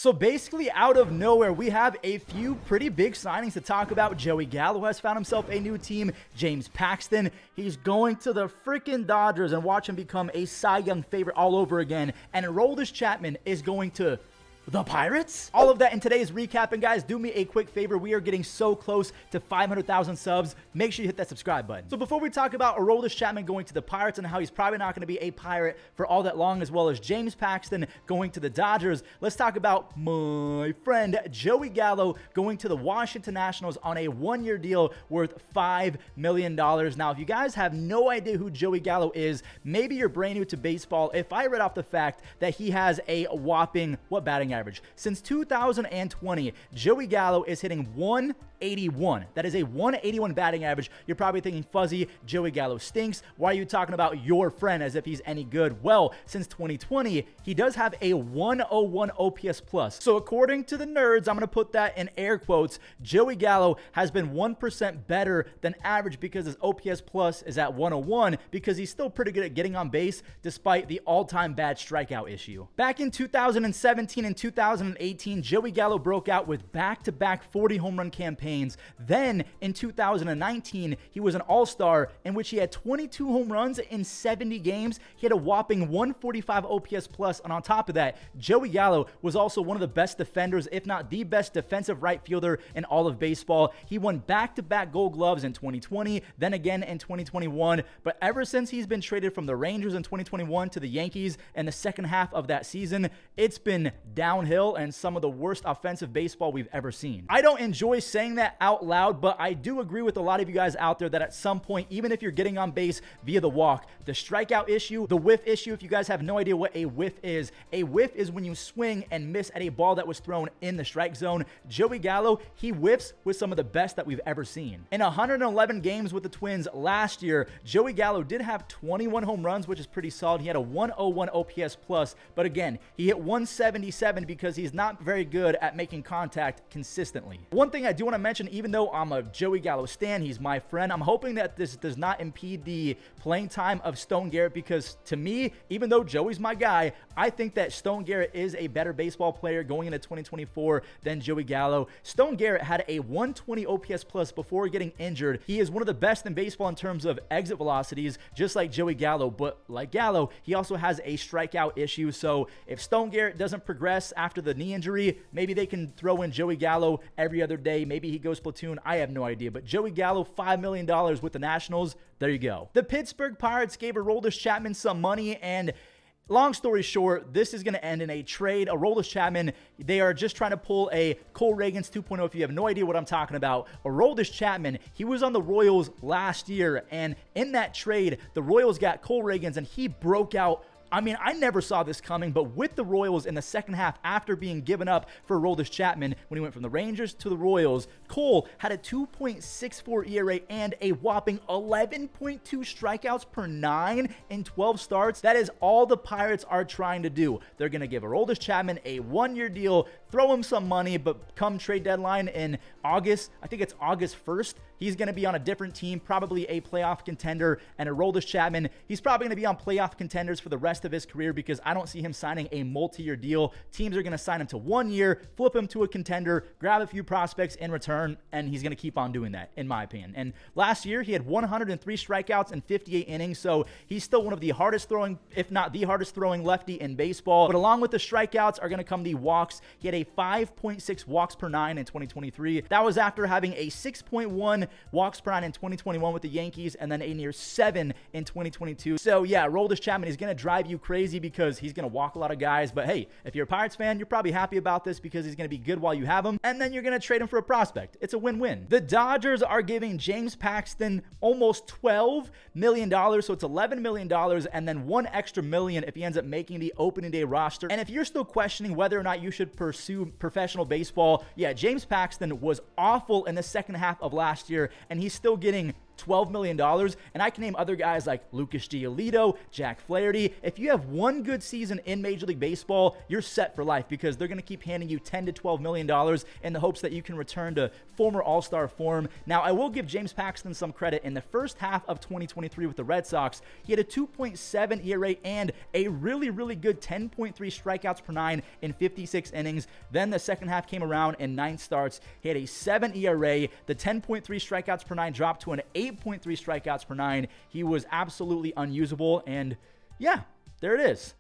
So basically, out of nowhere, we have a few pretty big signings to talk about. Joey Gallo has found himself a new team. James Paxton, he's going to the freaking Dodgers, and watch him become a Cy Young favorite all over again. And Aroldis Chapman is going to the Pirates? All of that in today's recap. And guys, do me a quick favor. We are getting so close to 500,000 subs. Make sure you hit that subscribe button. So before we talk about Aroldis Chapman going to the Pirates and how he's probably not going to be a Pirate for all that long, as well as James Paxton going to the Dodgers, let's talk about my friend Joey Gallo going to the Washington Nationals on a one-year deal worth $5 million. Now, if you guys have no idea who Joey Gallo is, maybe you're brand new to baseball. If I read off the fact that he has a whopping, what batting average? Since 2020, Joey Gallo is hitting 181. That is a 181 batting average. You're probably thinking, Fuzzy, Joey Gallo stinks. Why are you talking about your friend as if he's any good? Well, since 2020, he does have a 101 OPS plus. So according to the nerds, I'm going to put that in air quotes, Joey Gallo has been 1% better than average because his OPS plus is at 101, because he's still pretty good at getting on base despite the all-time bad strikeout issue. Back in 2017 and 2018, Joey Gallo broke out with back-to-back 40 home run campaigns. Then in 2019, he was an all-star in which he had 22 home runs in 70 games. He had a whopping 145 OPS plus, and on top of that, Joey Gallo was also one of the best defenders, if not the best defensive right fielder in all of baseball. He won back-to-back Gold Gloves in 2020, then again in 2021, but ever since he's been traded from the Rangers in 2021 to the Yankees in the second half of that season, it's been downhill and some of the worst offensive baseball we've ever seen. I don't enjoy saying that out loud, but I do agree with a lot of you guys out there that at some point, even if you're getting on base via the walk, the strikeout issue, the whiff issue, if you guys have no idea what a whiff is when you swing and miss at a ball that was thrown in the strike zone. Joey Gallo, he whiffs with some of the best that we've ever seen. In 111 games with the Twins last year, Joey Gallo did have 21 home runs, which is pretty solid. He had a 101 OPS plus, but again, he hit 177 because he's not very good at making contact consistently. One thing I do want to mention, even though I'm a Joey Gallo stan, he's my friend, I'm hoping that this does not impede the playing time of Stone Garrett, because to me, even though Joey's my guy, I think that Stone Garrett is a better baseball player going into 2024 than Joey Gallo. Stone Garrett had a 120 OPS plus before getting injured. He is one of the best in baseball in terms of exit velocities, just like Joey Gallo, but like Gallo, he also has a strikeout issue. So if Stone Garrett doesn't progress after the knee injury, maybe they can throw in Joey Gallo every other day. Maybe he goes platoon. I have no idea. But Joey Gallo, $5 million with the Nationals. There you go. The Pittsburgh Pirates gave Aroldis Chapman some money, and long story short, this is going to end in a trade. Aroldis Chapman, they are just trying to pull a Cole Reagans 2.0 if you have no idea what I'm talking about. Aroldis Chapman, he was on the Royals last year, and in that trade, the Royals got Cole Reagans, and he broke out. I mean, I never saw this coming, but with the Royals in the second half, after being given up for Aroldis Chapman, when he went from the Rangers to the Royals, Cole had a 2.64 ERA and a whopping 11.2 strikeouts per 9 in 12 starts. That is all the Pirates are trying to do. They're going to give Aroldis Chapman a one-year deal, throw him some money, but come trade deadline in August, I think it's August 1st, he's going to be on a different team, probably a playoff contender, and Aroldis Chapman, he's probably going to be on playoff contenders for the rest of his career, because I don't see him signing a multi-year deal. Teams are going to sign him to 1 year, flip him to a contender, grab a few prospects in return, and he's going to keep on doing that, in my opinion. And last year, he had 103 strikeouts in 58 innings, so he's still one of the hardest throwing, if not the hardest throwing lefty in baseball. But along with the strikeouts are going to come the walks. He had a 5.6 walks per 9 in 2023. That was after having a 6.1 walks per 9 in 2021 with the Yankees, and then a near 7 in 2022. So yeah, Aroldis Chapman is going to drive you crazy because he's going to walk a lot of guys. But hey, if you're a Pirates fan, you're probably happy about this because he's going to be good while you have him, and then you're going to trade him for a prospect. It's a win-win. The Dodgers are giving James Paxton almost $12 million, so it's $11 million, and then one extra million if he ends up making the opening day roster. And if you're still questioning whether or not you should pursue professional baseball, yeah, James Paxton was awful in the second half of last year, and he's still getting $12 million. And I can name other guys like Lucas Giolito, Jack Flaherty. If you have one good season in Major League Baseball, you're set for life because they're going to keep handing you $10 to $12 million in the hopes that you can return to former All-Star form. Now, I will give James Paxton some credit. In the first half of 2023 with the Red Sox, he had a 2.7 ERA and a really, really good 10.3 strikeouts per nine in 56 innings. Then the second half came around in 9 starts. He had a 7 ERA. The 10.3 strikeouts per nine dropped to an 8.3 strikeouts per nine. He was absolutely unusable. And yeah, there it is.